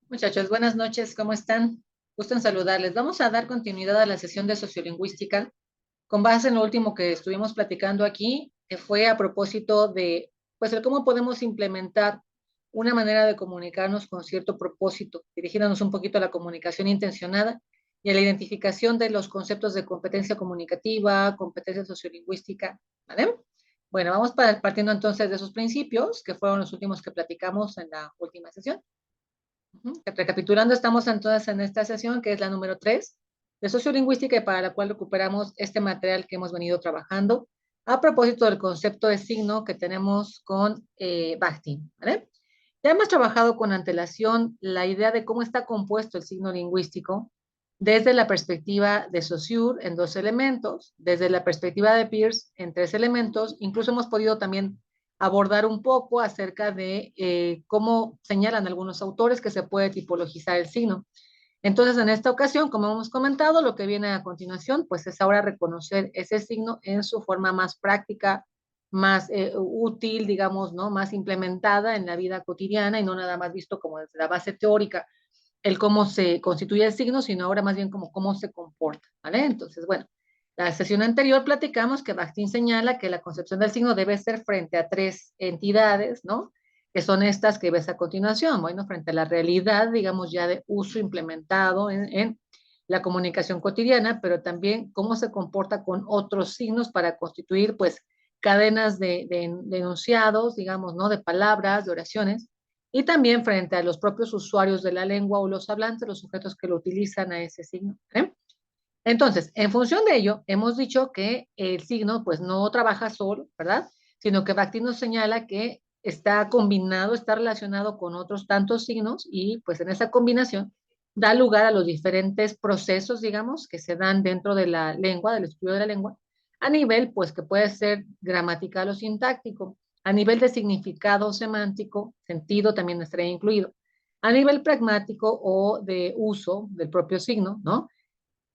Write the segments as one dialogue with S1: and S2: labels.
S1: Muchachos, buenas noches, ¿cómo están? Gusto en saludarles. Vamos a dar continuidad a la sesión de sociolingüística con base en lo último que estuvimos platicando aquí, que fue a propósito de, pues, el cómo podemos implementar una manera de comunicarnos con cierto propósito, dirigiéndonos un poquito a la comunicación intencionada y a la identificación de los conceptos de competencia comunicativa, competencia sociolingüística, ¿vale? Bueno, vamos partiendo entonces de esos principios, que fueron los últimos que platicamos en la última sesión. Recapitulando, estamos entonces en esta sesión, que es la número 3 de sociolingüística, y para la cual recuperamos este material que hemos venido trabajando a propósito del concepto de signo que tenemos con Bakhtin, ¿vale? Ya hemos trabajado con antelación la idea de cómo está compuesto el signo lingüístico desde la perspectiva de Saussure en 2 elementos, desde la perspectiva de Peirce en 3 elementos. Incluso hemos podido también abordar un poco acerca de cómo señalan algunos autores que se puede tipologizar el signo. Entonces, en esta ocasión, como hemos comentado, lo que viene a continuación, pues es ahora reconocer ese signo en su forma más práctica, más útil, digamos, ¿no? Más implementada en la vida cotidiana y no nada más visto como desde la base teórica, el cómo se constituye el signo, sino ahora más bien como cómo se comporta, ¿vale? Entonces, bueno, la sesión anterior platicamos que Bakhtin señala que la concepción del signo debe ser frente a 3 entidades, ¿no? Que son estas que ves a continuación, bueno, frente a la realidad, digamos, ya de uso implementado en la comunicación cotidiana, pero también cómo se comporta con otros signos para constituir, pues, cadenas de enunciados, digamos, ¿no? De palabras, de oraciones, y también frente a los propios usuarios de la lengua o los hablantes, los sujetos que lo utilizan a ese signo. ¿Eh? Entonces, en función de ello, hemos dicho que el signo pues no trabaja solo, ¿verdad? Sino que Bakhtin nos señala que está combinado, está relacionado con otros tantos signos y pues en esa combinación da lugar a los diferentes procesos, digamos, que se dan dentro de la lengua, del estudio de la lengua, a nivel pues que puede ser gramatical o sintáctico, a nivel de significado semántico, sentido también estaría incluido, a nivel pragmático o de uso del propio signo, ¿no?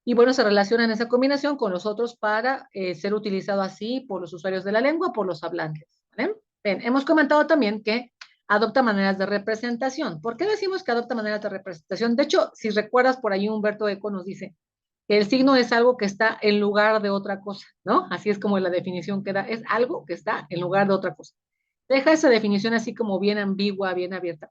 S1: Y bueno, se relaciona en esa combinación con los otros para ser utilizado así por los usuarios de la lengua, por los hablantes. ¿Vale? Bien, hemos comentado también que adopta maneras de representación. ¿Por qué decimos que adopta maneras de representación? De hecho, si recuerdas, por ahí Humberto Eco nos dice que el signo es algo que está en lugar de otra cosa, ¿no? Así es como la definición que da, es algo que está en lugar de otra cosa. Deja esa definición así como bien ambigua, bien abierta,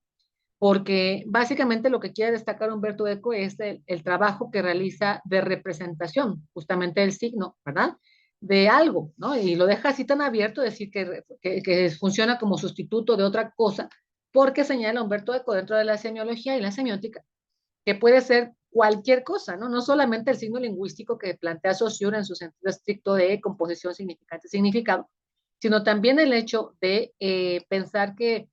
S1: porque básicamente lo que quiere destacar Humberto Eco es el trabajo que realiza de representación, justamente el signo, ¿verdad? De algo, ¿no? Y lo deja así tan abierto, decir que funciona como sustituto de otra cosa, porque señala Humberto Eco dentro de la semiología y la semiótica, que puede ser cualquier cosa, ¿no? No solamente el signo lingüístico que plantea Saussure en su sentido estricto de composición, significante, significado, sino también el hecho de pensar que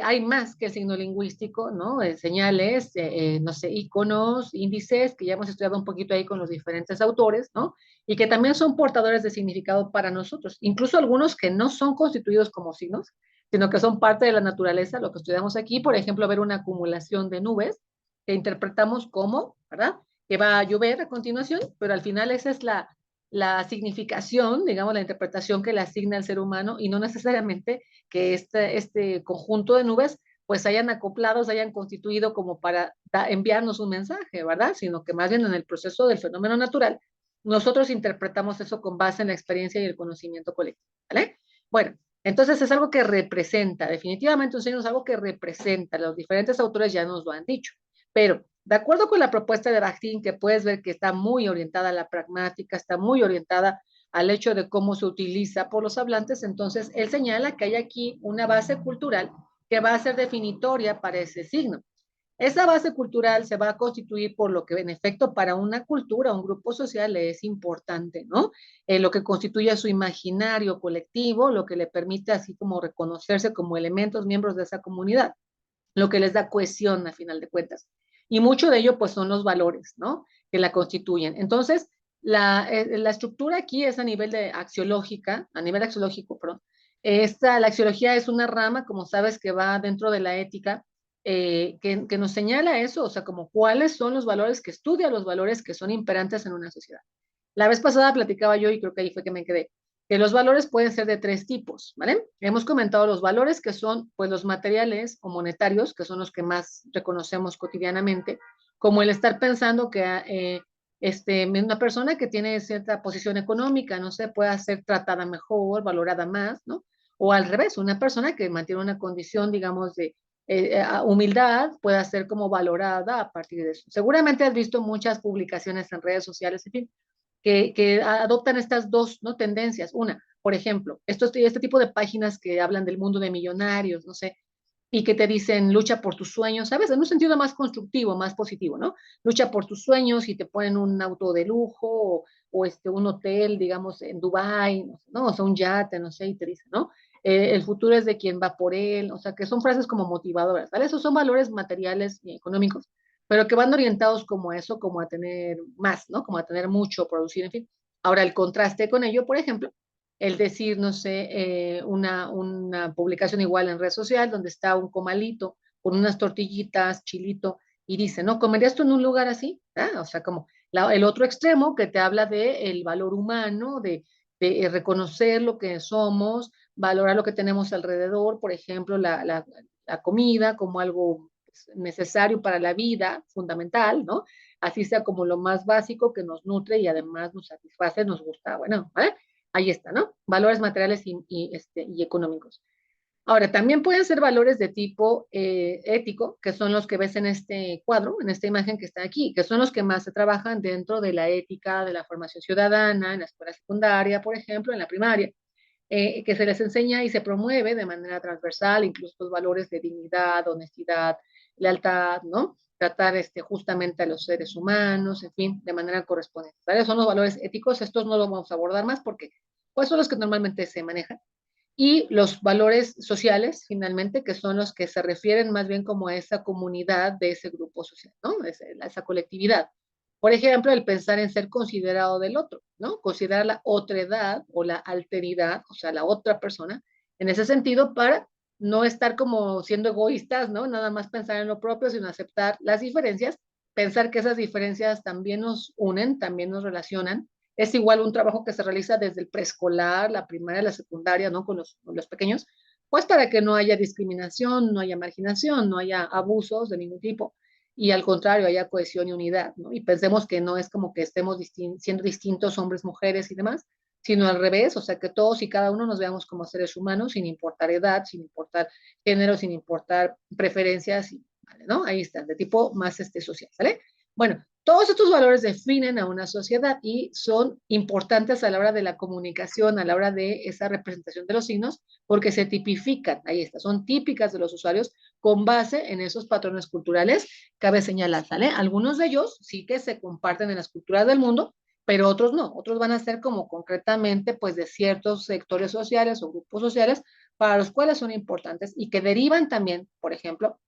S1: hay más que el signo lingüístico, ¿no? Señales, no sé, iconos, índices, que ya hemos estudiado un poquito ahí con los diferentes autores, ¿no? Y que también son portadores de significado para nosotros, incluso algunos que no son constituidos como signos, sino que son parte de la naturaleza, lo que estudiamos aquí, por ejemplo, ver una acumulación de nubes, que interpretamos como, ¿verdad? Que va a llover a continuación, pero al final esa es la significación, digamos, la interpretación que le asigna el ser humano y no necesariamente que este conjunto de nubes pues hayan acoplado, se hayan constituido como para enviarnos un mensaje, ¿verdad? Sino que más bien en el proceso del fenómeno natural, nosotros interpretamos eso con base en la experiencia y el conocimiento colectivo, ¿vale? Bueno, entonces es algo que representa, definitivamente un signo es algo que representa, los diferentes autores ya nos lo han dicho, pero de acuerdo con la propuesta de Bakhtin, que puedes ver que está muy orientada a la pragmática, está muy orientada al hecho de cómo se utiliza por los hablantes, entonces él señala que hay aquí una base cultural que va a ser definitoria para ese signo. Esa base cultural se va a constituir por lo que en efecto para una cultura, un grupo social le es importante, ¿no? Lo que constituye su imaginario colectivo, lo que le permite así como reconocerse como elementos, miembros de esa comunidad, lo que les da cohesión a final de cuentas. Y mucho de ello pues son los valores, ¿no? Que la constituyen. Entonces, la estructura aquí es a nivel de axiológica, a nivel axiológico, perdón. La axiología es una rama, como sabes, que va dentro de la ética, que nos señala eso, o sea, como cuáles son los valores, que estudia los valores que son imperantes en una sociedad. La vez pasada platicaba yo, y creo que ahí fue que me quedé, que los valores pueden ser de tres tipos, ¿vale? Hemos comentado los valores que son, pues, los materiales o monetarios, que son los que más reconocemos cotidianamente, como el estar pensando que una persona que tiene cierta posición económica, no sé, pueda ser tratada mejor, valorada más, ¿no? O al revés, una persona que mantiene una condición, digamos, de humildad, pueda ser como valorada a partir de eso. Seguramente has visto muchas publicaciones en redes sociales, en fin, que adoptan estas dos, ¿no?, tendencias. Una, por ejemplo, este tipo de páginas que hablan del mundo de millonarios, no sé, y que te dicen lucha por tus sueños, ¿sabes? En un sentido más constructivo, más positivo, ¿no? Lucha por tus sueños y te ponen un auto de lujo un hotel, digamos, en Dubái, ¿no? O sea, un yate, no sé, y te dicen, ¿no? El futuro es de quien va por él, o sea, que son frases como motivadoras, ¿vale? Esos son valores materiales y económicos, pero que van orientados como a eso, como a tener más, ¿no? Como a tener mucho, producir, en fin. Ahora, el contraste con ello, por ejemplo, el decir, no sé, una publicación igual en red social donde está un comalito con unas tortillitas, chilito, y dice, ¿no? ¿Comerías tú en un lugar así? ¿Ah? O sea, como el otro extremo que te habla de el valor humano, de reconocer lo que somos, valorar lo que tenemos alrededor, por ejemplo, la comida como algo necesario para la vida, fundamental, ¿no? Así sea como lo más básico que nos nutre y además nos satisface, nos gusta, bueno, ¿vale? Ahí está, ¿no? Valores materiales y económicos. Ahora, también pueden ser valores de tipo ético, que son los que ves en este cuadro, en esta imagen que está aquí, que son los que más se trabajan dentro de la ética, de la formación ciudadana, en la escuela secundaria, por ejemplo, en la primaria, que se les enseña y se promueve de manera transversal, incluso los valores de dignidad, honestidad, lealtad, ¿no? Tratar justamente a los seres humanos, en fin, de manera correspondiente. ¿Vale? Son los valores éticos, estos no los vamos a abordar más porque pues son los que normalmente se manejan. Y los valores sociales, finalmente, que son los que se refieren más bien como a esa comunidad de ese grupo social, ¿no? Esa colectividad. Por ejemplo, el pensar en ser considerado del otro, ¿no? Considerar la otredad o la alteridad, o sea, la otra persona, en ese sentido, para no estar como siendo egoístas, ¿no? Nada más pensar en lo propio, sino aceptar las diferencias, pensar que esas diferencias también nos unen, también nos relacionan. Es igual un trabajo que se realiza desde el preescolar, la primaria, la secundaria, ¿no? Con los pequeños, pues para que no haya discriminación, no haya marginación, no haya abusos de ningún tipo y al contrario, haya cohesión y unidad, ¿no? Y pensemos que no es como que estemos siendo distintos hombres, mujeres y demás, sino al revés, o sea, que todos y cada uno nos veamos como seres humanos sin importar edad, sin importar género, sin importar preferencias, ¿vale? ¿No? Ahí está, de tipo más social, ¿vale? Bueno, todos estos valores definen a una sociedad y son importantes a la hora de la comunicación, a la hora de esa representación de los signos, porque se tipifican, ahí está, son típicas de los usuarios con base en esos patrones culturales. Cabe señalar, ¿sale? Algunos de ellos sí que se comparten en las culturas del mundo, pero otros no, otros van a ser como concretamente pues de ciertos sectores sociales o grupos sociales para los cuales son importantes y que derivan también, por ejemplo,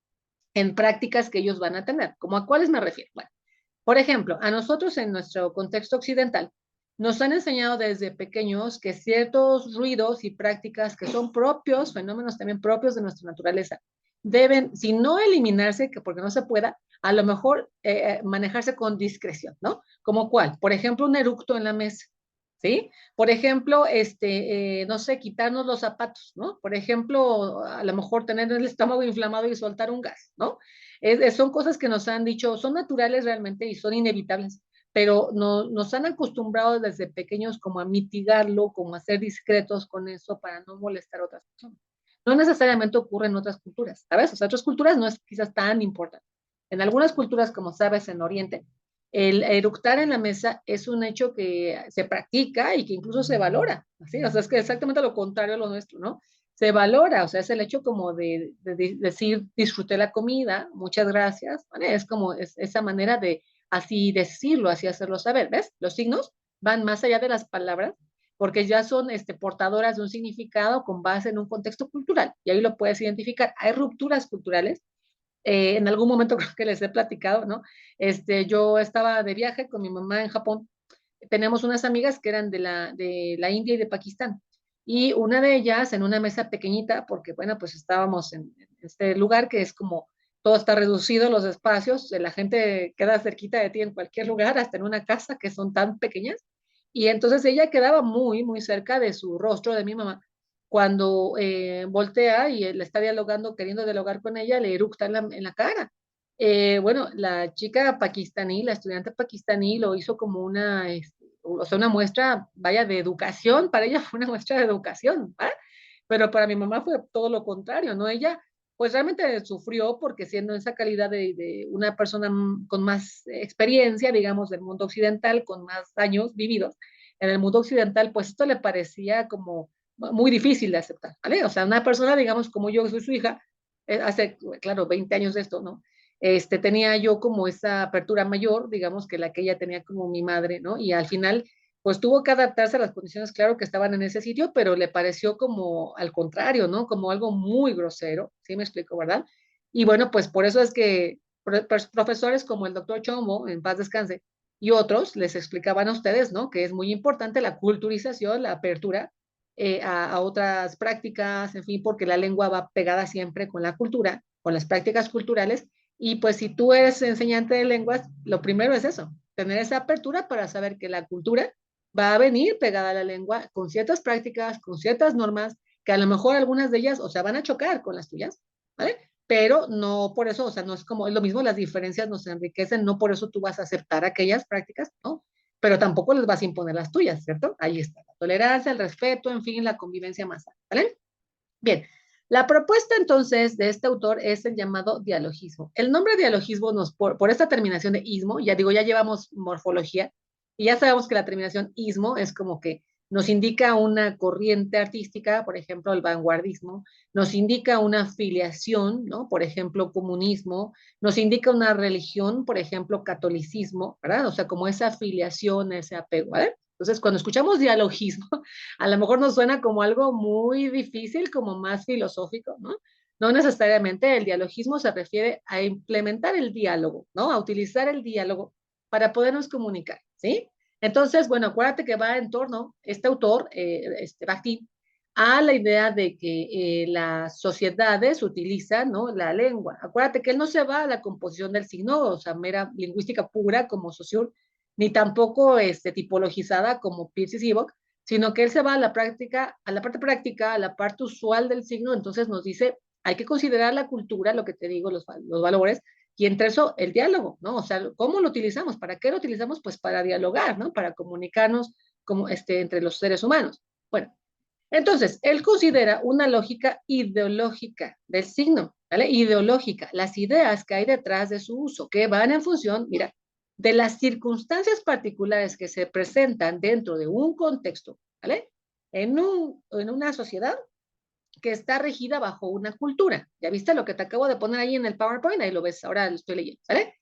S1: en prácticas que ellos van a tener. ¿Cómo a cuáles me refiero? Bueno, por ejemplo, a nosotros en nuestro contexto occidental nos han enseñado desde pequeños que ciertos ruidos y prácticas que son propios, fenómenos también propios de nuestra naturaleza, deben, si no eliminarse, que porque no se pueda, a lo mejor manejarse con discreción, ¿no? ¿Como cuál? Por ejemplo, un eructo en la mesa, ¿sí? Por ejemplo, no sé, quitarnos los zapatos, ¿no? Por ejemplo, a lo mejor tener el estómago inflamado y soltar un gas, ¿no? Son cosas que nos han dicho, son naturales realmente y son inevitables, pero nos han acostumbrado desde pequeños como a mitigarlo, como a ser discretos con eso para no molestar a otras personas. No necesariamente ocurre en otras culturas, ¿sabes? O sea, otras culturas no es quizás tan importante. En algunas culturas, como sabes, en Oriente, el eructar en la mesa es un hecho que se practica y que incluso se valora, ¿sí? O sea, es que exactamente lo contrario a lo nuestro, ¿no? Se valora, o sea, es el hecho como de decir, disfruté la comida, muchas gracias, ¿vale? Es como esa manera de así decirlo, así hacerlo saber, ¿ves? Los signos van más allá de las palabras porque ya son portadoras de un significado con base en un contexto cultural y ahí lo puedes identificar. Hay rupturas culturales en algún momento creo que les he platicado, ¿no? Yo estaba de viaje con mi mamá en Japón. Tenemos unas amigas que eran de la India y de Pakistán. Y una de ellas en una mesa pequeñita, porque bueno, pues estábamos en este lugar que es como todo está reducido, los espacios, la gente queda cerquita de ti en cualquier lugar, hasta en una casa que son tan pequeñas. Y entonces ella quedaba muy, muy cerca de su rostro de mi mamá. Cuando voltea y él está dialogando, queriendo dialogar con ella, le eructa en la cara. Bueno, la chica pakistaní, la estudiante pakistaní, lo hizo como una, o sea, una muestra, vaya, de educación. Para ella fue una muestra de educación, ¿va? Pero para mi mamá fue todo lo contrario, ¿no? Ella, pues realmente sufrió porque siendo esa calidad de una persona con más experiencia, digamos, del mundo occidental, con más años vividos en el mundo occidental, pues esto le parecía como muy difícil de aceptar, ¿vale? O sea, una persona, digamos, como yo, que soy su hija, hace, claro, 20 años de esto, ¿no? Tenía yo como esa apertura mayor, digamos, que la que ella tenía como mi madre, ¿no? Y al final, pues tuvo que adaptarse a las condiciones, claro, que estaban en ese sitio, pero le pareció como al contrario, ¿no? Como algo muy grosero, ¿sí me explico, verdad? Y bueno, pues por eso es que profesores como el doctor Chombo, en paz descanse, y otros les explicaban a ustedes, ¿no? Que es muy importante la culturización, la apertura a otras prácticas, en fin, porque la lengua va pegada siempre con la cultura, con las prácticas culturales, y pues si tú eres enseñante de lenguas, lo primero es eso, tener esa apertura para saber que la cultura va a venir pegada a la lengua con ciertas prácticas, con ciertas normas, que a lo mejor algunas de ellas, o sea, van a chocar con las tuyas, ¿vale? Pero no por eso, o sea, no es como, es lo mismo, las diferencias nos enriquecen, no por eso tú vas a aceptar aquellas prácticas, ¿no? Pero tampoco les vas a imponer las tuyas, ¿cierto? Ahí está, la tolerancia, el respeto, en fin, la convivencia más sana, ¿vale? Bien, la propuesta entonces de este autor es el llamado dialogismo. El nombre dialogismo nos, por esta terminación de ismo, ya digo, ya llevamos morfología y ya sabemos que la terminación ismo es como que nos indica una corriente artística, por ejemplo, el vanguardismo, nos indica una filiación, ¿no? Por ejemplo, comunismo, nos indica una religión, por ejemplo, catolicismo, ¿verdad? O sea, como esa afiliación, ese apego, ¿verdad? Entonces, cuando escuchamos dialogismo, a lo mejor nos suena como algo muy difícil, como más filosófico, ¿no? No necesariamente el dialogismo se refiere a implementar el diálogo, ¿no? A utilizar el diálogo para podernos comunicar, ¿sí? Entonces, bueno, acuérdate que va en torno, este autor, Bakhtin, a la idea de que las sociedades utilizan, ¿no? La lengua. Acuérdate que él no se va a la composición del signo, o sea, mera lingüística pura como Saussure, ni tampoco tipologizada como Peirce y Seaborg, sino que él se va a la práctica, a la parte práctica, a la parte usual del signo, entonces nos dice, hay que considerar la cultura, lo que te digo, los valores, y entre eso el diálogo, ¿no? O sea, ¿cómo lo utilizamos? ¿Para qué lo utilizamos? Pues para dialogar, ¿no? Para comunicarnos como, entre los seres humanos. Bueno, entonces, él considera una lógica ideológica del signo, ¿vale? Ideológica, las ideas que hay detrás de su uso, que van en función, mira, de las circunstancias particulares que se presentan dentro de un contexto, ¿vale? En una sociedad que está regida bajo una cultura. ¿Ya viste lo que te acabo de poner ahí en el PowerPoint? Ahí lo ves, ahora lo estoy leyendo, ¿vale?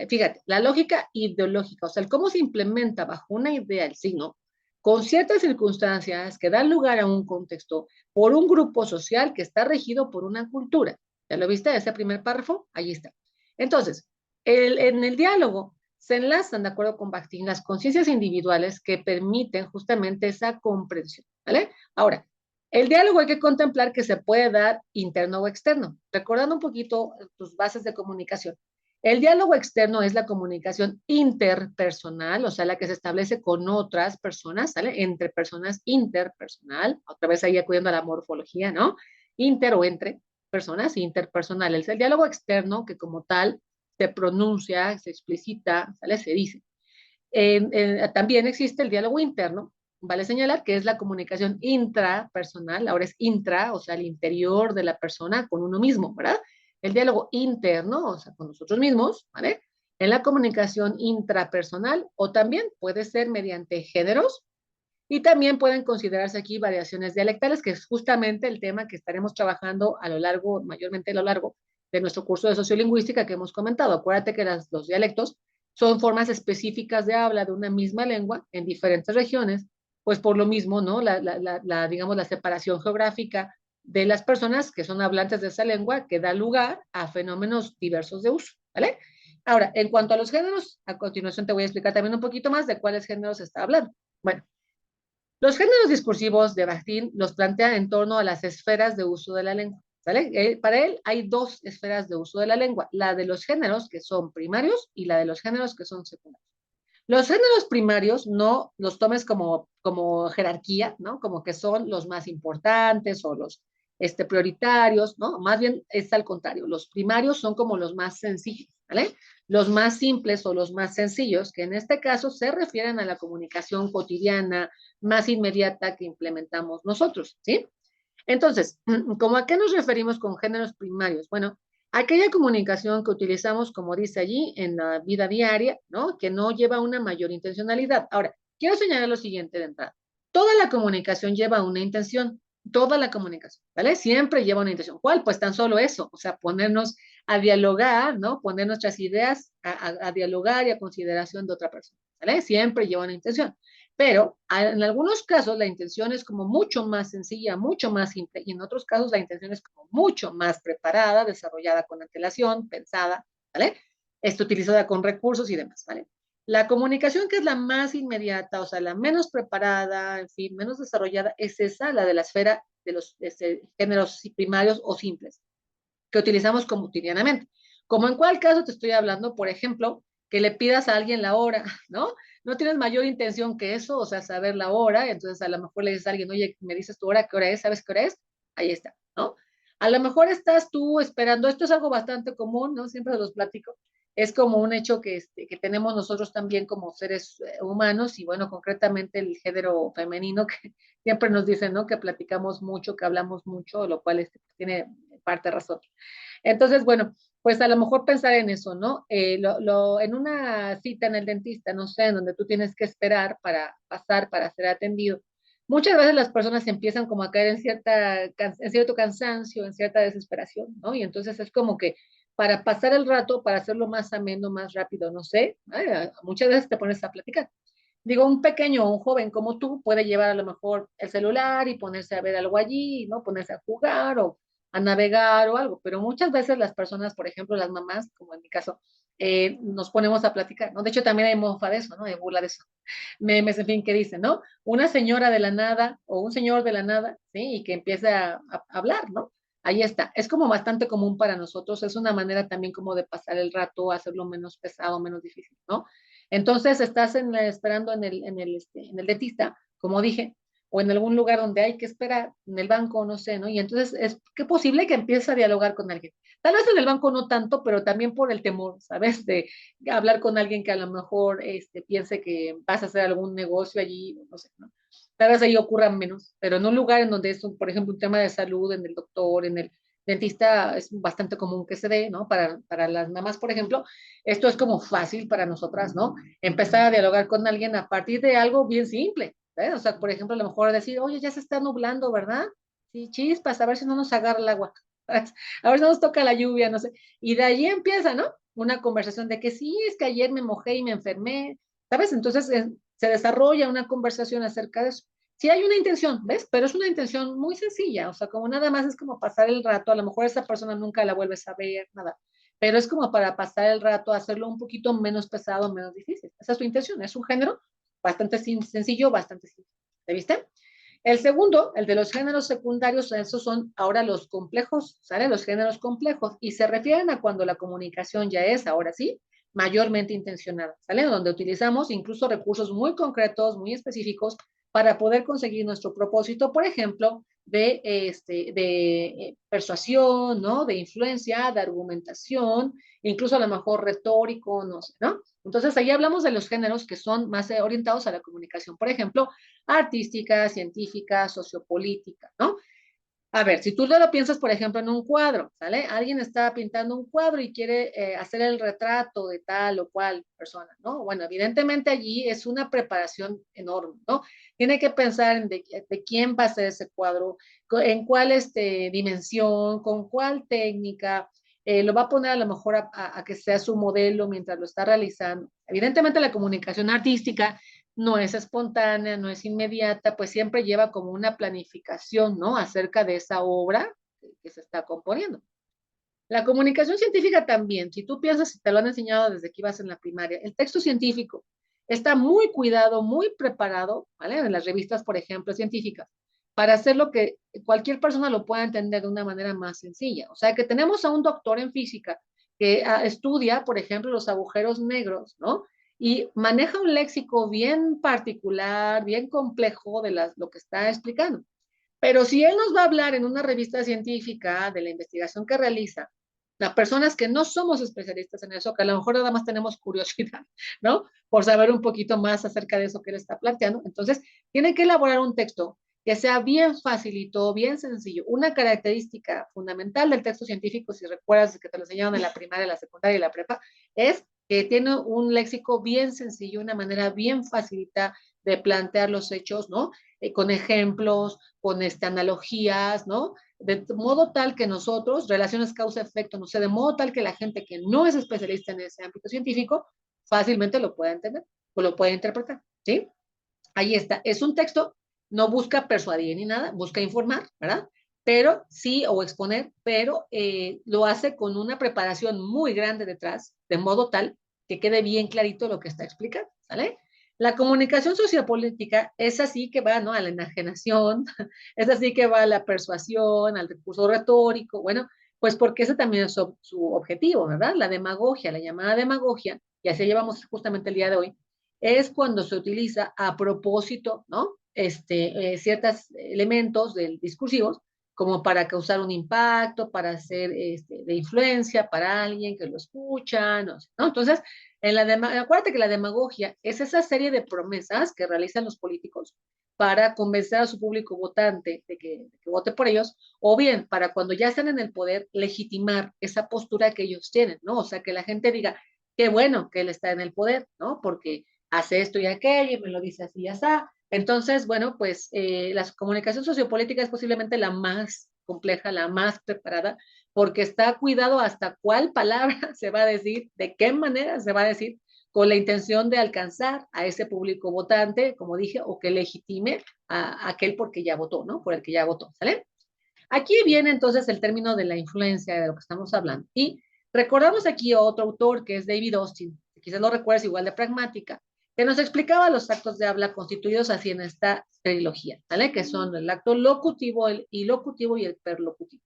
S1: Fíjate, la lógica ideológica, o sea, el cómo se implementa bajo una idea el signo, con ciertas circunstancias que dan lugar a un contexto por un grupo social que está regido por una cultura. ¿Ya lo viste? Ese primer párrafo, ahí está. Entonces, en el diálogo se enlazan, de acuerdo con Bakhtin, las conciencias individuales que permiten justamente esa comprensión, ¿vale? Ahora, el diálogo hay que contemplar que se puede dar interno o externo. Recordando un poquito tus bases de comunicación. El diálogo externo es la comunicación interpersonal, o sea, la que se establece con otras personas, ¿sale? Entre personas interpersonal, otra vez ahí acudiendo a la morfología, ¿no? Inter o entre personas interpersonales. El diálogo externo, que como tal se pronuncia, se explicita, ¿sale? Se dice. También existe el diálogo interno, vale señalar que es la comunicación intrapersonal, ahora es intra, o sea, al interior de la persona con uno mismo, ¿verdad? El diálogo interno, o sea, con nosotros mismos, ¿vale? En la comunicación intrapersonal o también puede ser mediante géneros y también pueden considerarse aquí variaciones dialectales, que es justamente el tema que estaremos trabajando a lo largo, mayormente a lo largo de nuestro curso de sociolingüística que hemos comentado. Acuérdate que los dialectos son formas específicas de habla de una misma lengua en diferentes regiones, pues por lo mismo, ¿no? Digamos, la separación geográfica de las personas que son hablantes de esa lengua que da lugar a fenómenos diversos de uso, ¿vale? Ahora, en cuanto a los géneros, a continuación te voy a explicar también un poquito más de cuáles géneros se está hablando. Bueno, los géneros discursivos de Bakhtin los plantea en torno a las esferas de uso de la lengua. ¿Vale? Para él hay dos esferas de uso de la lengua, la de los géneros que son primarios y la de los géneros que son secundarios. Los géneros primarios no los tomes como jerarquía, ¿no? Como que son los más importantes o los prioritarios, ¿no? Más bien es al contrario. Los primarios son como los más sencillos, ¿vale? Los más simples o los más sencillos, que en este caso se refieren a la comunicación cotidiana más inmediata que implementamos nosotros, ¿sí? Entonces, ¿cómo a qué nos referimos con géneros primarios? Bueno, aquella comunicación que utilizamos, como dice allí, en la vida diaria, ¿no? Que no lleva una mayor intencionalidad. Ahora, quiero señalar lo siguiente de entrada. Toda la comunicación lleva una intención, toda la comunicación, ¿vale? Siempre lleva una intención. ¿Cuál? Pues tan solo eso, o sea, ponernos a dialogar, ¿no? Poner nuestras ideas a dialogar y a consideración de otra persona, ¿vale? Siempre lleva una intención. Pero en algunos casos la intención es como mucho más sencilla, mucho más simple, y en otros casos la intención es como mucho más preparada, desarrollada con antelación, pensada, ¿vale? Utilizada con recursos y demás, ¿vale? La comunicación que es la más inmediata, o sea, la menos preparada, en fin, menos desarrollada, es esa, la de la esfera de los géneros primarios o simples, que utilizamos cotidianamente. Como en cuál caso te estoy hablando, por ejemplo, que le pidas a alguien la hora, ¿no? No tienes mayor intención que eso, o sea, saber la hora, entonces a lo mejor le dices a alguien, oye, me dices tu hora, ¿qué hora es? ¿Sabes qué hora es? Ahí está, ¿no? A lo mejor estás tú esperando, esto es algo bastante común, ¿no? Siempre se los platico, es como un hecho que tenemos nosotros también como seres humanos y bueno, concretamente el género femenino que siempre nos dicen, ¿no? Que platicamos mucho, que hablamos mucho, lo cual tiene parte razón. Entonces, bueno, pues a lo mejor pensar en eso, ¿no? En una cita en el dentista, no sé, en donde tú tienes que esperar para pasar, para ser atendido, muchas veces las personas empiezan como a caer en cierto cansancio, en cierta desesperación, ¿no? Y entonces es como que para pasar el rato, para hacerlo más ameno, más rápido, no sé, muchas veces te pones a platicar. Digo, un pequeño o un joven como tú puede llevar a lo mejor el celular y ponerse a ver algo allí, ¿no? Ponerse a jugar o a navegar o algo, pero muchas veces las personas, por ejemplo, las mamás, como en mi caso, nos ponemos a platicar, ¿no? De hecho, también hay mofa de eso, ¿no? De burla de eso. Memes, en fin, que dicen, ¿no? Una señora de la nada o un señor de la nada, ¿sí? Y que empieza a hablar, ¿no? Ahí está. Es como bastante común para nosotros. Es una manera también como de pasar el rato, hacerlo menos pesado, menos difícil, ¿no? Entonces estás esperando en el dentista, como dije, o en algún lugar donde hay que esperar, en el banco, no sé, ¿no? Y entonces es que posible que empieces a dialogar con alguien. Tal vez en el banco no tanto, pero también por el temor, ¿sabes? De hablar con alguien que a lo mejor piense que vas a hacer algún negocio allí, no sé, ¿no? Tal vez ahí ocurra menos, pero en un lugar en donde es, por ejemplo, un tema de salud, en el doctor, en el dentista, es bastante común que se dé, ¿no? Para las mamás, por ejemplo, esto es como fácil para nosotras, ¿no? Empezar a dialogar con alguien a partir de algo bien simple, ¿ves? O sea, por ejemplo, a lo mejor decir, oye, ya se está nublando, ¿verdad? Sí, chispas, a ver si no nos agarra el agua, a ver si no nos toca la lluvia, no sé. Y de allí empieza, ¿no? Una conversación de que sí, es que ayer me mojé y me enfermé, ¿sabes? Entonces se desarrolla una conversación acerca de eso. Sí hay una intención, ¿ves? Pero es una intención muy sencilla, o sea, como nada más es como pasar el rato, a lo mejor esa persona nunca la vuelves a ver, nada, pero es como para pasar el rato, hacerlo un poquito menos pesado, menos difícil. Esa es su intención, es un género bastante sencillo, bastante simple. ¿Te viste? El segundo, el de los géneros secundarios, esos son ahora los complejos, ¿sale? Los géneros complejos, y se refieren a cuando la comunicación ya es, ahora sí, mayormente intencionada, ¿sale? Donde utilizamos incluso recursos muy concretos, muy específicos, para poder conseguir nuestro propósito, por ejemplo, de persuasión, ¿no? De influencia, de argumentación, incluso a lo mejor retórico, no sé, ¿no? Entonces, ahí hablamos de los géneros que son más orientados a la comunicación, por ejemplo, artística, científica, sociopolítica, ¿no? A ver, si tú lo piensas, por ejemplo, en un cuadro, ¿sale? Alguien está pintando un cuadro y quiere hacer el retrato de tal o cual persona, ¿no? Bueno, evidentemente allí es una preparación enorme, ¿no? Tiene que pensar en de quién va a ser ese cuadro, en cuál dimensión, con cuál técnica, lo va a poner a lo mejor a que sea su modelo mientras lo está realizando. Evidentemente la comunicación artística no es espontánea, no es inmediata, pues siempre lleva como una planificación, ¿no? Acerca de esa obra que se está componiendo. La comunicación científica también, si tú piensas, si te lo han enseñado desde que ibas en la primaria, el texto científico está muy cuidado, muy preparado, ¿vale? En las revistas, por ejemplo, científicas, para hacer lo que cualquier persona lo pueda entender de una manera más sencilla. O sea, que tenemos a un doctor en física que estudia, por ejemplo, los agujeros negros, ¿no? y maneja un léxico bien particular, bien complejo de lo que está explicando. Pero si él nos va a hablar en una revista científica de la investigación que realiza, las personas que no somos especialistas en eso, que a lo mejor nada más tenemos curiosidad, ¿no? Por saber un poquito más acerca de eso que él está planteando, entonces tiene que elaborar un texto que sea bien facilito, bien sencillo. Una característica fundamental del texto científico, si recuerdas que te lo enseñaron en la primaria, la secundaria y la prepa, es que tiene un léxico bien sencillo, una manera bien facilita de plantear los hechos, ¿no? Con ejemplos, con analogías, ¿no? De modo tal que nosotros, relaciones causa-efecto, no sé, de modo tal que la gente que no es especialista en ese ámbito científico fácilmente lo pueda entender o lo puede interpretar, ¿sí? Ahí está. Es un texto, no busca persuadir ni nada, busca informar, ¿verdad? Pero sí, o exponer, pero lo hace con una preparación muy grande detrás, de modo tal que quede bien clarito lo que está explicando, ¿sale? La comunicación sociopolítica es así que va, ¿no? A la enajenación, es así que va a la persuasión, al recurso retórico, bueno, pues porque ese también es su objetivo, ¿verdad? La demagogia, la llamada demagogia, y así llevamos justamente el día de hoy, es cuando se utiliza a propósito, ¿no? Ciertos elementos del discursivos como para causar un impacto, para ser de influencia para alguien que lo escucha, no sé, ¿no? Entonces, acuérdate que la demagogia es esa serie de promesas que realizan los políticos para convencer a su público votante de que vote por ellos, o bien para cuando ya están en el poder, legitimar esa postura que ellos tienen, ¿no? O sea, que la gente diga, qué bueno que él está en el poder, ¿no? Porque hace esto y aquello y me lo dice así y así. Entonces, bueno, pues la comunicación sociopolítica es posiblemente la más compleja, la más preparada, porque está cuidado hasta cuál palabra se va a decir, de qué manera se va a decir, con la intención de alcanzar a ese público votante, como dije, o que legitime a aquel porque ya votó, ¿no? Por el que ya votó, ¿sale? Aquí viene entonces el término de la influencia de lo que estamos hablando. Y recordamos aquí a otro autor que es David Austin, que quizás lo recuerdes igual de pragmática, que nos explicaba los actos de habla constituidos así en esta trilogía, ¿vale? Que son el acto locutivo, el ilocutivo y el perlocutivo.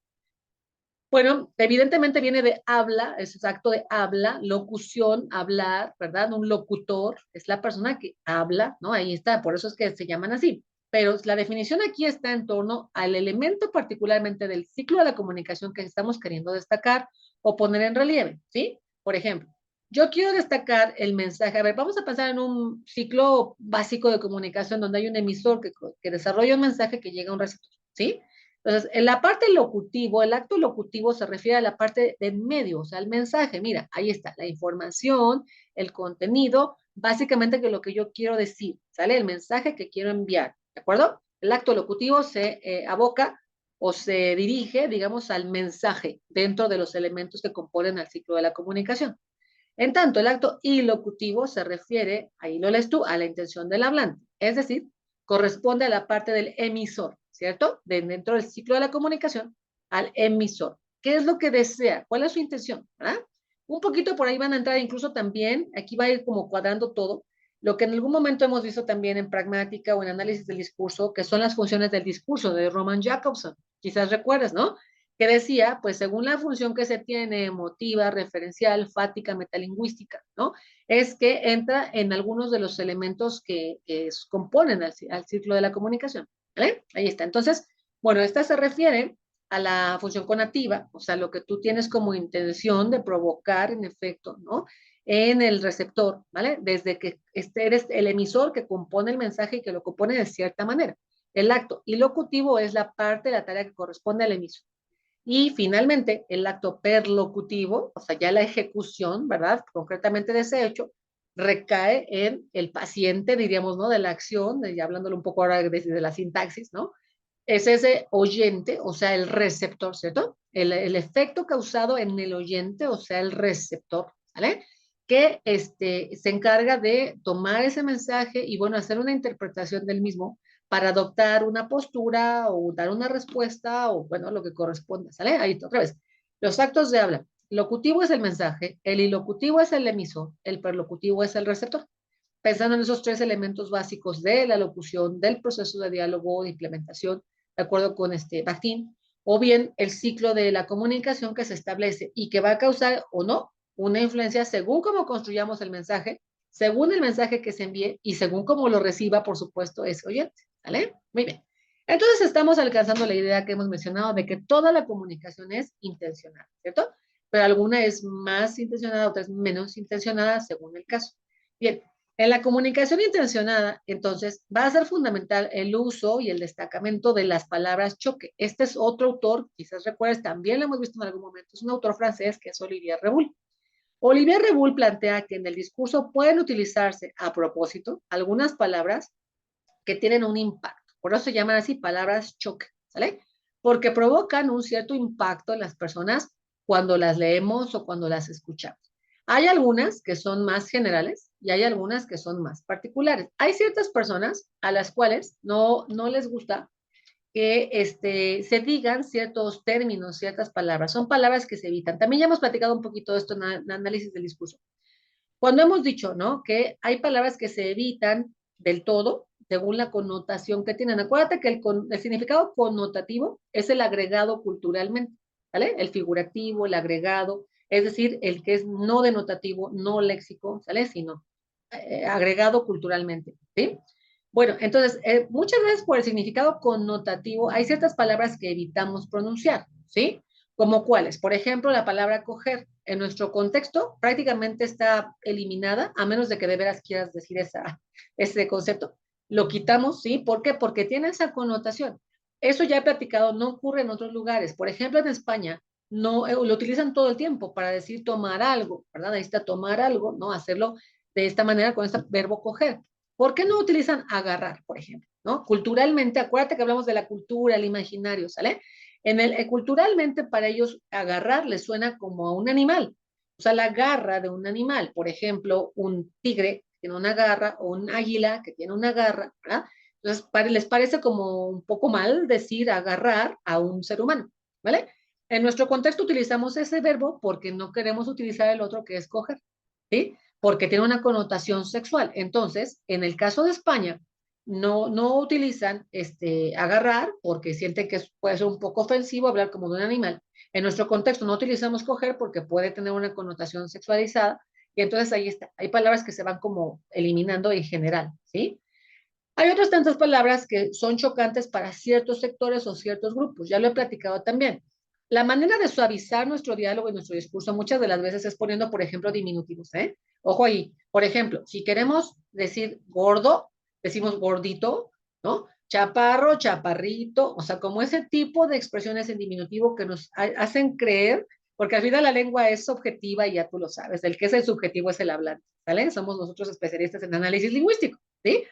S1: Bueno, evidentemente viene de habla, es acto de habla, locución, hablar, ¿verdad? Un locutor es la persona que habla, ¿no? Ahí está, por eso es que se llaman así. Pero la definición aquí está en torno al elemento particularmente del ciclo de la comunicación que estamos queriendo destacar o poner en relieve, ¿sí? Por ejemplo, yo quiero destacar el mensaje. A ver, vamos a pensar en un ciclo básico de comunicación donde hay un emisor que desarrolla un mensaje que llega a un receptor, ¿sí? Entonces, en la parte locutivo, el acto locutivo se refiere a la parte del medio, o sea, el mensaje. Mira, ahí está, la información, el contenido, básicamente que lo que yo quiero decir, ¿sale? El mensaje que quiero enviar, ¿de acuerdo? El acto locutivo se aboca o se dirige, digamos, al mensaje dentro de los elementos que componen el ciclo de la comunicación. En tanto, el acto ilocutivo se refiere, ahí lo lees tú, a la intención del hablante, es decir, corresponde a la parte del emisor, ¿cierto? Dentro del ciclo de la comunicación, al emisor. ¿Qué es lo que desea? ¿Cuál es su intención? ¿Verdad? Un poquito por ahí van a entrar incluso también, aquí va a ir como cuadrando todo, lo que en algún momento hemos visto también en pragmática o en análisis del discurso, que son las funciones del discurso de Roman Jacobson. Quizás recuerdas, ¿no? Que decía, pues según la función que se tiene, emotiva, referencial, fática, metalingüística, ¿no? Es que entra en algunos de los elementos que componen al ciclo de la comunicación, ¿vale? Ahí está. Entonces, bueno, esta se refiere a la función conativa, o sea, lo que tú tienes como intención de provocar, en efecto, ¿no? En el receptor, ¿vale? Desde que eres el emisor que compone el mensaje y que lo compone de cierta manera. El acto ilocutivo es la parte de la tarea que corresponde al emisor. Y finalmente, el acto perlocutivo, o sea, ya la ejecución, ¿verdad? Concretamente de ese hecho, recae en el paciente, diríamos, ¿no? De la acción, ya hablándolo un poco ahora de la sintaxis, ¿no? Es ese oyente, o sea, el receptor, ¿cierto? El efecto causado en el oyente, o sea, el receptor, ¿vale? Que se encarga de tomar ese mensaje y, bueno, hacer una interpretación del mismo para adoptar una postura o dar una respuesta o, bueno, lo que corresponda, ¿sale? Ahí otra vez. Los actos de habla. Locutivo es el mensaje, el ilocutivo es el emisor, el perlocutivo es el receptor. Pensando en esos tres elementos básicos de la locución, del proceso de diálogo, de implementación, de acuerdo con Bakhtin, o bien el ciclo de la comunicación que se establece y que va a causar o no una influencia según cómo construyamos el mensaje según el mensaje que se envíe y según cómo lo reciba, por supuesto, ese oyente, ¿vale? Muy bien. Entonces estamos alcanzando la idea que hemos mencionado de que toda la comunicación es intencional, ¿cierto? Pero alguna es más intencionada, otra es menos intencionada, según el caso. Bien, en la comunicación intencionada, entonces, va a ser fundamental el uso y el destacamento de las palabras choque. Este es otro autor, quizás recuerdes, también lo hemos visto en algún momento, es un autor francés que es Olivier Rebull. Olivier Rebull plantea que en el discurso pueden utilizarse a propósito algunas palabras que tienen un impacto. Por eso se llaman así palabras choque, ¿sale? Porque provocan un cierto impacto en las personas cuando las leemos o cuando las escuchamos. Hay algunas que son más generales y hay algunas que son más particulares. Hay ciertas personas a las cuales no les gusta que se digan ciertos términos, ciertas palabras. Son palabras que se evitan. También ya hemos platicado un poquito de esto en análisis del discurso. Cuando hemos dicho, ¿no? Que hay palabras que se evitan del todo según la connotación que tienen. Acuérdate que el significado connotativo es el agregado culturalmente, ¿vale? El figurativo, el agregado, es decir, el que es no denotativo, no léxico, ¿sale? Sino agregado culturalmente, ¿sí? Bueno, entonces, muchas veces por el significado connotativo hay ciertas palabras que evitamos pronunciar, ¿sí? ¿Como cuáles? Por ejemplo, la palabra coger. En nuestro contexto prácticamente está eliminada, a menos de que de veras quieras decir ese concepto. Lo quitamos, ¿sí? ¿Por qué? Porque tiene esa connotación. Eso ya he platicado, no ocurre en otros lugares. Por ejemplo, en España, no lo utilizan todo el tiempo para decir tomar algo, ¿verdad? Necesita tomar algo, ¿no? Hacerlo de esta manera con este verbo coger. ¿Por qué no utilizan agarrar, por ejemplo? ¿No? Culturalmente, acuérdate que hablamos de la cultura, el imaginario, ¿sale? Culturalmente para ellos agarrar les suena como a un animal, o sea, la garra de un animal, por ejemplo, un tigre que tiene una garra o un águila que tiene una garra, ¿verdad? Entonces les parece como un poco mal decir agarrar a un ser humano, ¿vale? En nuestro contexto utilizamos ese verbo porque no queremos utilizar el otro que es coger, ¿sí? Porque tiene una connotación sexual. Entonces, en el caso de España, no utilizan agarrar porque sienten que puede ser un poco ofensivo hablar como de un animal. En nuestro contexto no utilizamos coger porque puede tener una connotación sexualizada y entonces ahí está. Hay palabras que se van como eliminando en general, ¿sí? Hay otras tantas palabras que son chocantes para ciertos sectores o ciertos grupos. Ya lo he platicado también. La manera de suavizar nuestro diálogo y nuestro discurso muchas de las veces es poniendo, por ejemplo, diminutivos, ¿eh? Ojo ahí. Por ejemplo, si queremos decir gordo, decimos gordito, ¿no? Chaparro, chaparrito, o sea, como ese tipo de expresiones en diminutivo que nos hacen creer, porque al final la lengua es subjetiva y ya tú lo sabes, el que es el subjetivo es el hablante, ¿vale? Somos nosotros especialistas en análisis lingüístico, ¿sí?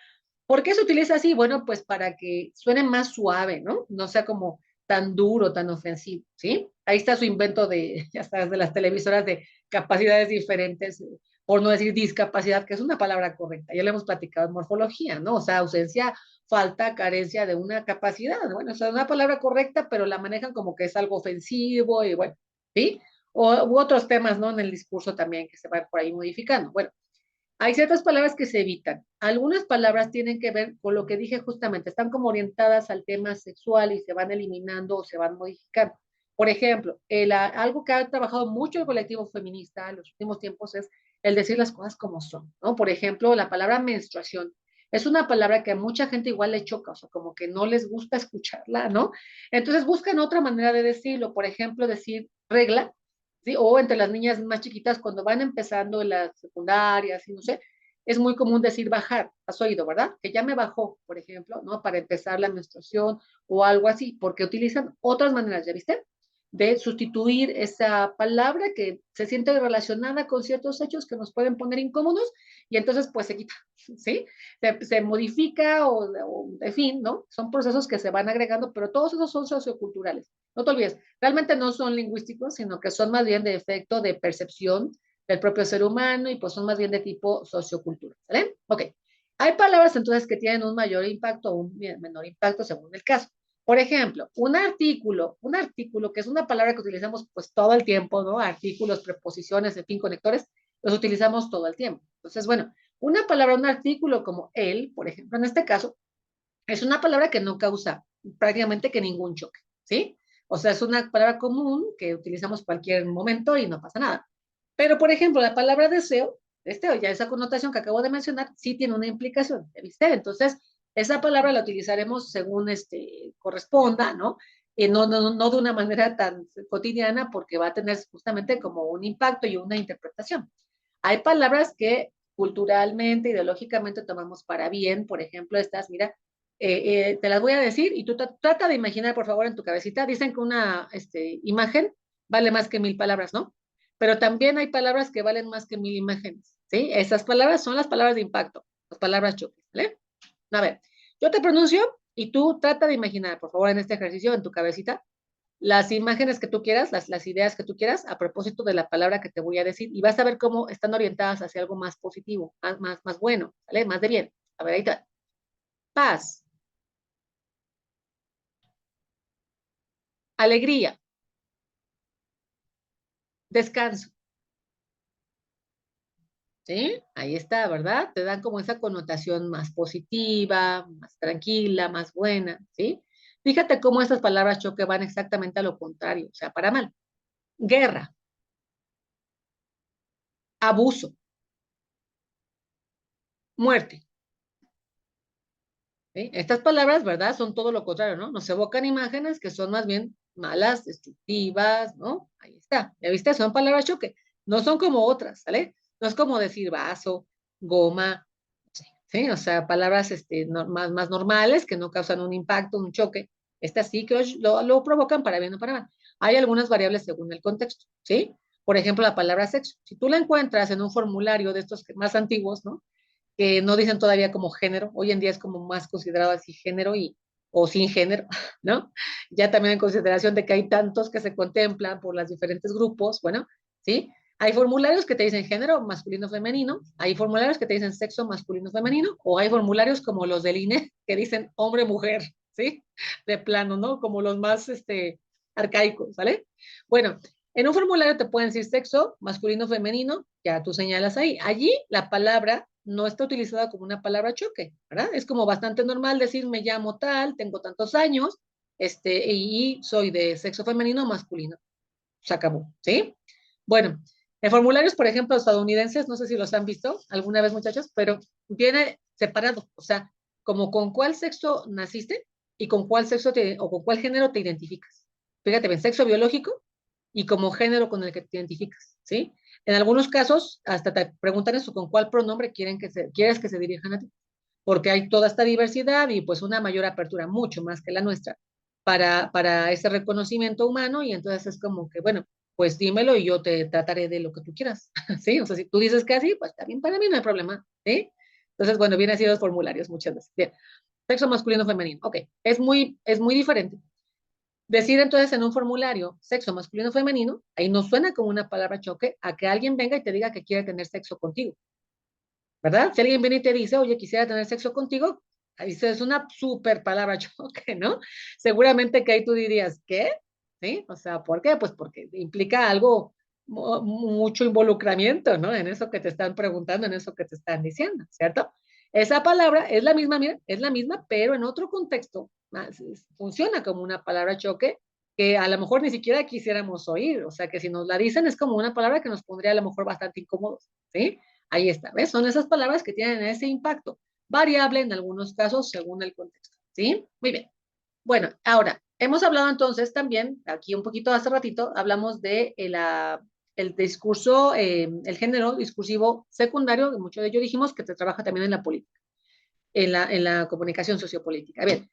S1: ¿Por qué se utiliza así? Bueno, pues para que suene más suave, ¿no? No sea como tan duro, tan ofensivo, ¿sí? Ahí está su invento de, ya sabes, de las televisoras de capacidades diferentes, por no decir discapacidad, que es una palabra correcta. Ya lo hemos platicado en morfología, ¿no? O sea, ausencia, falta, carencia de una capacidad. Bueno, o sea, es una palabra correcta, pero la manejan como que es algo ofensivo y bueno, ¿sí? U otros temas, ¿no? En el discurso también que se van por ahí modificando. Bueno, hay ciertas palabras que se evitan. Algunas palabras tienen que ver con lo que dije justamente, están como orientadas al tema sexual y se van eliminando o se van modificando. Por ejemplo, algo que ha trabajado mucho el colectivo feminista en los últimos tiempos es el decir las cosas como son, ¿no? Por ejemplo, la palabra menstruación es una palabra que a mucha gente igual le choca, o sea, como que no les gusta escucharla, ¿no? Entonces buscan otra manera de decirlo, por ejemplo, decir regla, ¿sí? O entre las niñas más chiquitas cuando van empezando en la secundaria, así no sé, es muy común decir bajar, has oído, ¿verdad? Que ya me bajó, por ejemplo, ¿no? Para empezar la menstruación o algo así, porque utilizan otras maneras, ¿ya viste? De sustituir esa palabra que se siente relacionada con ciertos hechos que nos pueden poner incómodos y entonces pues se quita, ¿sí? Se modifica en fin, ¿no? Son procesos que se van agregando, pero todos esos son socioculturales. No te olvides, realmente no son lingüísticos, sino que son más bien de efecto de percepción del propio ser humano y pues son más bien de tipo sociocultura, ¿vale? Ok. Hay palabras entonces que tienen un mayor impacto o un menor impacto según el caso. Por ejemplo, un artículo que es una palabra que utilizamos pues todo el tiempo, ¿no? Artículos, preposiciones, en fin, conectores, los utilizamos todo el tiempo. Entonces, bueno, una palabra, un artículo como él, por ejemplo, en este caso, es una palabra que no causa prácticamente que ningún choque, ¿sí? O sea, es una palabra común que utilizamos cualquier momento y no pasa nada. Pero, por ejemplo, la palabra deseo O ya esa connotación que acabo de mencionar sí tiene una implicación, ¿viste? Entonces, esa palabra la utilizaremos según corresponda, ¿no? No de una manera tan cotidiana porque va a tener justamente como un impacto y una interpretación. Hay palabras que culturalmente, ideológicamente tomamos para bien, por ejemplo, estas, mira, te las voy a decir y tú trata de imaginar, por favor, en tu cabecita. Dicen que una imagen vale más que 1000 palabras, ¿no? Pero también hay palabras que valen más que 1000 imágenes, ¿sí? Esas palabras son las palabras de impacto, las palabras choque, ¿vale? A ver, yo te pronuncio y tú trata de imaginar, por favor, en este ejercicio, en tu cabecita, las imágenes que tú quieras, las ideas que tú quieras, a propósito de la palabra que te voy a decir, y vas a ver cómo están orientadas hacia algo más positivo, más bueno, ¿vale? Más de bien. A ver, ahí está. Paz, alegría, descanso, ¿sí? Ahí está, ¿verdad? Te dan como esa connotación más positiva, más tranquila, más buena, ¿sí? Fíjate cómo estas palabras choque van exactamente a lo contrario, o sea, para mal. Guerra, abuso, muerte. ¿Sí? Estas palabras, ¿verdad? Son todo lo contrario, ¿no? Nos evocan imágenes que son más bien malas, destructivas, ¿no? Ahí está. ¿Ya viste? Son palabras choque. No son como otras, ¿sale? No es como decir vaso, goma, ¿sí? O sea, palabras más normales que no causan un impacto, un choque. Estas sí que lo provocan para bien o para mal. Hay algunas variables según el contexto, ¿sí? Por ejemplo, la palabra sexo. Si tú la encuentras en un formulario de estos más antiguos, ¿no? Que no dicen todavía como género, hoy en día es como más considerado así género o sin género, ¿no? Ya también en consideración de que hay tantos que se contemplan por los diferentes grupos, bueno, ¿sí? Hay formularios que te dicen género masculino femenino, hay formularios que te dicen sexo masculino femenino, o hay formularios como los del INE que dicen hombre mujer, ¿sí? De plano, ¿no? Como los más arcaicos, ¿vale? Bueno, en un formulario te pueden decir sexo, masculino, femenino, ya tú señalas ahí. Allí la palabra no está utilizada como una palabra choque, ¿verdad? Es como bastante normal decir me llamo tal, tengo tantos años, y soy de sexo femenino o masculino. Se acabó, ¿sí? Bueno, en formularios, por ejemplo, estadounidenses, no sé si los han visto alguna vez, muchachos, pero viene separado, o sea, como con cuál sexo naciste y con cuál sexo o con cuál género te identificas. Fíjate bien, sexo biológico y como género con el que te identificas, ¿sí? En algunos casos, hasta te preguntan eso, con cuál pronombre quieres que se dirijan a ti, porque hay toda esta diversidad y pues una mayor apertura, mucho más que la nuestra, para ese reconocimiento humano y entonces es como que, bueno, pues dímelo y yo te trataré de lo que tú quieras, ¿sí? O sea, si tú dices que así, pues también para mí no hay problema, ¿sí? Entonces, bueno, vienen así los formularios muchas veces. Bien, sexo masculino, femenino, ok, es muy diferente. Decir entonces en un formulario sexo masculino, femenino, ahí no suena como una palabra choque a que alguien venga y te diga que quiere tener sexo contigo, ¿verdad? Si alguien viene y te dice, oye, quisiera tener sexo contigo, ahí es una súper palabra choque, ¿no? Seguramente que ahí tú dirías, ¿qué? ¿Sí? O sea, ¿por qué? Pues porque implica algo, mucho involucramiento, ¿no? En eso que te están preguntando, en eso que te están diciendo, ¿cierto? Esa palabra es la misma, mira, es la misma, pero en otro contexto funciona como una palabra choque que a lo mejor ni siquiera quisiéramos oír, o sea, que si nos la dicen es como una palabra que nos pondría a lo mejor bastante incómodos, ¿sí? Ahí está, ¿ves? Son esas palabras que tienen ese impacto, variable en algunos casos según el contexto, ¿sí? Muy bien. Bueno, ahora, hemos hablado entonces también, aquí un poquito hace ratito, hablamos de el discurso, el género discursivo secundario, que mucho de ello dijimos que se trabaja también en la política, en la comunicación sociopolítica. Bien,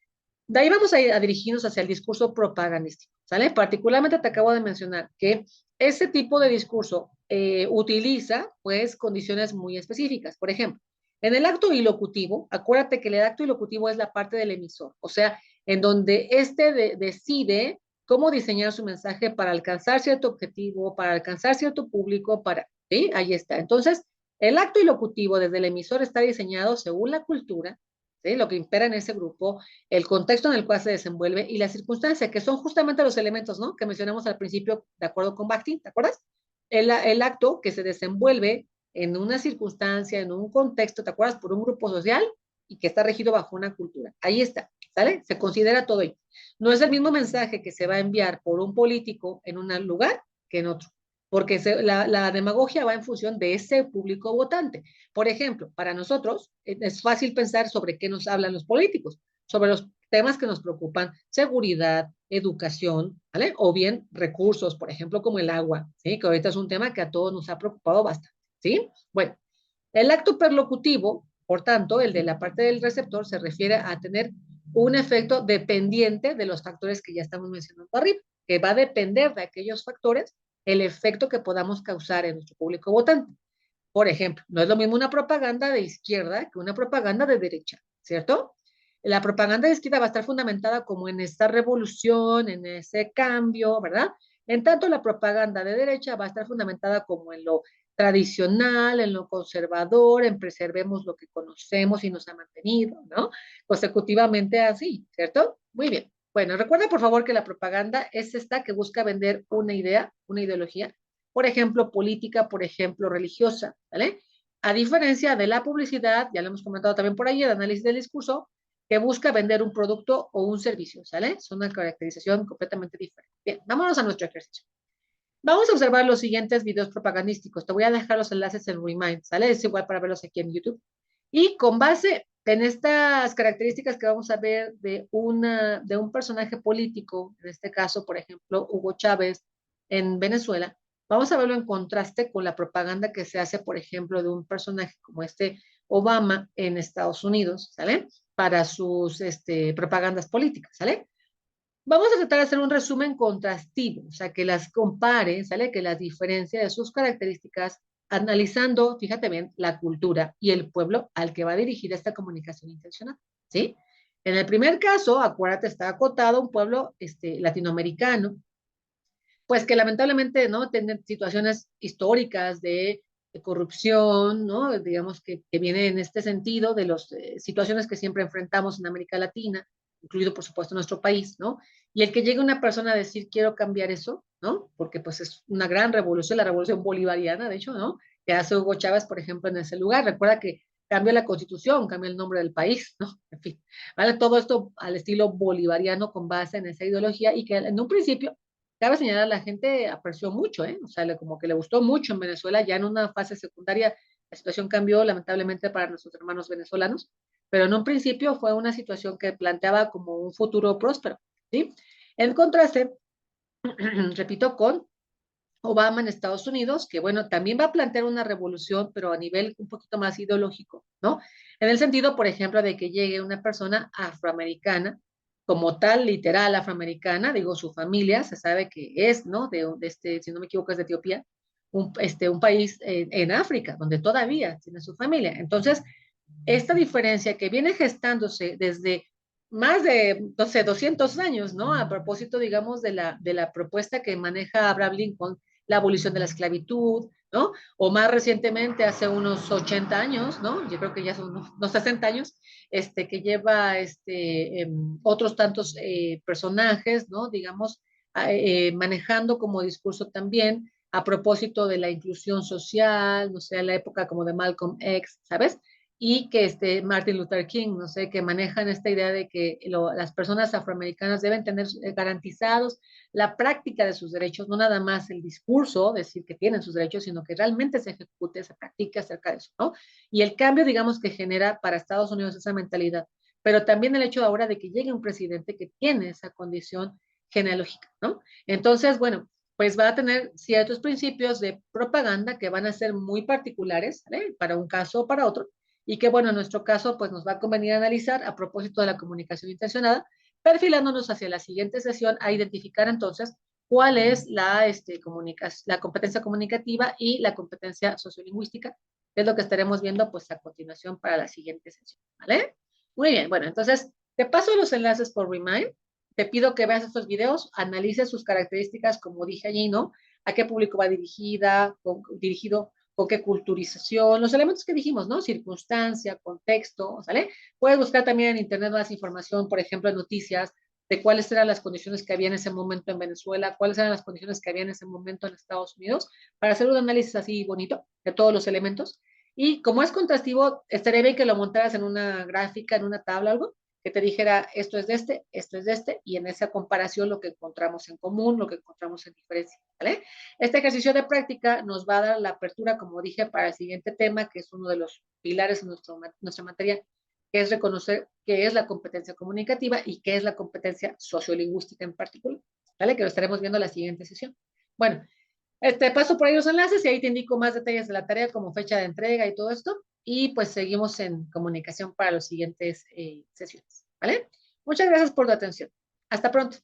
S1: de ahí vamos a dirigirnos hacia el discurso propagandístico, ¿sale? Particularmente te acabo de mencionar que ese tipo de discurso utiliza, pues, condiciones muy específicas. Por ejemplo, en el acto ilocutivo, acuérdate que el acto ilocutivo es la parte del emisor, o sea, en donde decide cómo diseñar su mensaje para alcanzar cierto objetivo, para alcanzar cierto público, ¿sí? Ahí está. Entonces, el acto ilocutivo desde el emisor está diseñado según la cultura, ¿sí? Lo que impera en ese grupo, el contexto en el cual se desenvuelve y la circunstancia, que son justamente los elementos, ¿no? Que mencionamos al principio, de acuerdo con Bakhtin, ¿te acuerdas? El acto que se desenvuelve en una circunstancia, en un contexto, ¿te acuerdas? Por un grupo social y que está regido bajo una cultura. Ahí está, ¿sale? Se considera todo ello. No es el mismo mensaje que se va a enviar por un político en un lugar que en otro. porque la demagogia va en función de ese público votante. Por ejemplo, para nosotros es fácil pensar sobre qué nos hablan los políticos, sobre los temas que nos preocupan, seguridad, educación, ¿vale? O bien recursos, por ejemplo, como el agua, ¿sí? Que ahorita es un tema que a todos nos ha preocupado bastante, ¿sí? Bueno, el acto perlocutivo, por tanto, el de la parte del receptor, se refiere a tener un efecto dependiente de los factores que ya estamos mencionando arriba, que va a depender de aquellos factores el efecto que podamos causar en nuestro público votante. Por ejemplo, no es lo mismo una propaganda de izquierda que una propaganda de derecha, ¿cierto? La propaganda de izquierda va a estar fundamentada como en esta revolución, en ese cambio, ¿verdad? En tanto, la propaganda de derecha va a estar fundamentada como en lo tradicional, en lo conservador, en preservemos lo que conocemos y nos ha mantenido, ¿no? Consecutivamente así, ¿cierto? Muy bien. Bueno, recuerda por favor que la propaganda es esta que busca vender una idea, una ideología, por ejemplo, política, por ejemplo, religiosa, ¿vale? A diferencia de la publicidad, ya lo hemos comentado también por ahí, el análisis del discurso, que busca vender un producto o un servicio, ¿sale? Es una caracterización completamente diferente. Bien, vámonos a nuestro ejercicio. Vamos a observar los siguientes videos propagandísticos. Te voy a dejar los enlaces en Remind, ¿sale? Es igual para verlos aquí en YouTube. Y con base en estas características que vamos a ver de un personaje político, en este caso, por ejemplo, Hugo Chávez en Venezuela, vamos a verlo en contraste con la propaganda que se hace, por ejemplo, de un personaje como este Obama en Estados Unidos, ¿sale? Para sus propagandas políticas, ¿sale? Vamos a tratar de hacer un resumen contrastivo, o sea, que las compare, ¿sale? Que las diferencia de sus características, analizando, fíjate bien, la cultura y el pueblo al que va dirigida esta comunicación intencional, ¿sí? En el primer caso, acuérdate, está acotado un pueblo latinoamericano, pues que lamentablemente, ¿no? Tienen situaciones históricas de corrupción, ¿no? Digamos que viene en este sentido de las situaciones que siempre enfrentamos en América Latina, incluido por supuesto nuestro país, ¿no? Y el que llegue una persona a decir quiero cambiar eso, ¿no? Porque pues es una gran revolución, la revolución bolivariana, de hecho, ¿no? Que hace Hugo Chávez, por ejemplo, en ese lugar. Recuerda que cambia la constitución, cambia el nombre del país, ¿no? En fin, ¿vale? Todo esto al estilo bolivariano con base en esa ideología y que en un principio cabe señalar, la gente apreció mucho, ¿eh? O sea, como que le gustó mucho en Venezuela, ya en una fase secundaria la situación cambió lamentablemente para nuestros hermanos venezolanos, pero en un principio fue una situación que planteaba como un futuro próspero, ¿sí? En contraste, repito, con Obama en Estados Unidos, que bueno, también va a plantear una revolución, pero a nivel un poquito más ideológico, ¿no? En el sentido, por ejemplo, de que llegue una persona afroamericana, como tal, literal afroamericana, digo, su familia, se sabe que es, ¿no? Si no me equivoco, es de Etiopía, un país en África, donde todavía tiene su familia. Entonces, esta diferencia que viene gestándose desde más de, no sé, 200 años, ¿no? A propósito, digamos, de la propuesta que maneja Abraham Lincoln, la abolición de la esclavitud, ¿no? O más recientemente, hace unos 80 años, ¿no? Yo creo que ya son unos 60 años, que lleva otros tantos personajes, ¿no? Digamos, manejando como discurso también a propósito de la inclusión social, no sé, la época como de Malcolm X, ¿sabes? Y que Martin Luther King, no sé, que manejan esta idea de que las personas afroamericanas deben tener garantizados la práctica de sus derechos, no nada más el discurso, decir que tienen sus derechos, sino que realmente se ejecute, se practique acerca de eso, ¿no? Y el cambio, digamos, que genera para Estados Unidos esa mentalidad, pero también el hecho ahora de que llegue un presidente que tiene esa condición genealógica, ¿no? Entonces, bueno, pues va a tener ciertos principios de propaganda que van a ser muy particulares, ¿vale? Para un caso o para otro, y que, bueno, en nuestro caso, pues nos va a convenir analizar a propósito de la comunicación intencionada, perfilándonos hacia la siguiente sesión a identificar entonces cuál es la competencia comunicativa y la competencia sociolingüística, que es lo que estaremos viendo pues a continuación para la siguiente sesión, ¿vale? Muy bien, bueno, entonces te paso los enlaces por Remind, te pido que veas estos videos, analices sus características, como dije allí, ¿no? A qué público va dirigido, con qué culturización, los elementos que dijimos, ¿no? Circunstancia, contexto, ¿sale? Puedes buscar también en internet más información, por ejemplo, en noticias, de cuáles eran las condiciones que había en ese momento en Venezuela, cuáles eran las condiciones que había en ese momento en Estados Unidos, para hacer un análisis así bonito de todos los elementos. Y como es contrastivo, estaría bien que lo montaras en una gráfica, en una tabla, algo, que te dijera esto es de este, esto es de este, y en esa comparación lo que encontramos en común, lo que encontramos en diferencia, ¿vale? Este ejercicio de práctica nos va a dar la apertura, como dije, para el siguiente tema, que es uno de los pilares en nuestra materia, que es reconocer qué es la competencia comunicativa y qué es la competencia sociolingüística en particular, ¿vale? Que lo estaremos viendo en la siguiente sesión. Bueno, paso por ahí los enlaces y ahí te indico más detalles de la tarea, como fecha de entrega y todo esto. Y pues seguimos en comunicación para las siguientes sesiones. ¿Vale? Muchas gracias por tu atención. Hasta pronto.